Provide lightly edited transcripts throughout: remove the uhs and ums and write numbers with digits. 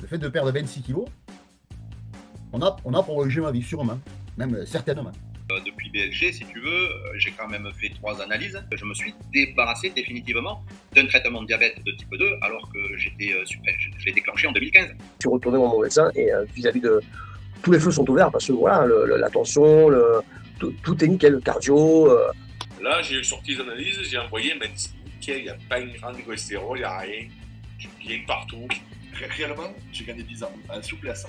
Le fait de perdre 26 kilos, on a prolongé ma vie, sûrement, même certainement. Depuis BLG, si tu veux, j'ai quand même fait 3 analyses. Je me suis débarrassé définitivement d'un traitement de diabète de type 2 alors que je l'ai déclenché en 2015. Je suis retourné voir mon médecin et vis-à-vis de... Tous les feux sont ouverts parce que voilà, la tension, tout est nickel, le cardio. Là, j'ai sorti les analyses, j'ai envoyé, mais c'est nickel, il n'y a pas une grande cholestérol, il n'y a rien. J'ai bien partout. Réellement, j'ai gagné 10 ans en souplesse,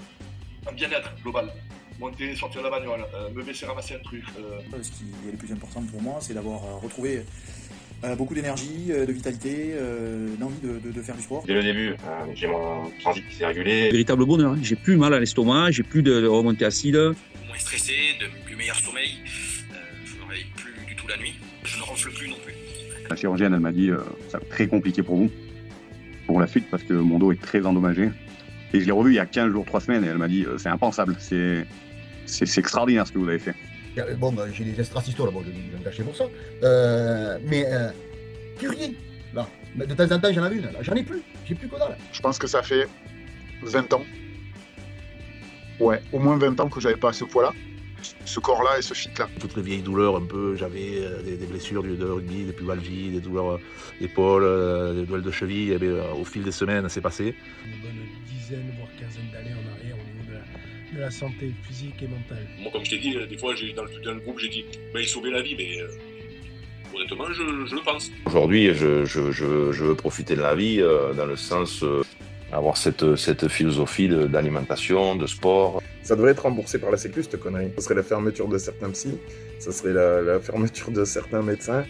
en bien-être global. Monter, sortir de la bagnole, me baisser, ramasser un truc. Ce qui est le plus important pour moi, c'est d'avoir retrouvé beaucoup d'énergie, de vitalité, d'envie de faire du sport. Dès le début, j'ai mon transit qui s'est régulé. Véritable bonheur, hein. J'ai plus mal à l'estomac, j'ai plus de remontée acide. Moins stressé, du meilleur sommeil, je ne me réveille plus du tout la nuit, je ne ronfle plus non plus. La chirurgienne, elle m'a dit ça va être très compliqué pour vous, pour la suite, parce que mon dos est très endommagé. Et je l'ai revu il y a 15 jours, 3 semaines, et elle m'a dit c'est impensable, c'est extraordinaire ce que vous avez fait. Bon, j'ai des extracystoles, bon, je vais me cacher pour ça. Mais plus rien, là. De temps en temps, j'en avais une, là. J'en ai plus, j'ai plus que dalle. Je pense que ça fait 20 ans. Ouais, au moins 20 ans que j'avais pas ce poids-là, ce corps-là et ce fit-là. Toutes les vieilles douleurs, un peu, j'avais des blessures de rugby, des pubalgies, des douleurs d'épaule, des douleurs de cheville. Et bien, au fil des semaines, c'est passé. Une bonne dizaine, voire quinzaine d'années en arrière au niveau de la santé physique et mentale. Moi, comme je t'ai dit, des fois, dans le groupe, j'ai dit, il sauvait la vie, mais honnêtement, je le pense. Aujourd'hui, je veux profiter de la vie dans le sens avoir cette philosophie d'alimentation, de sport. Ça devrait être remboursé par la Sécu, cette connerie. Ce serait la fermeture de certains psys, ça serait la fermeture de certains médecins.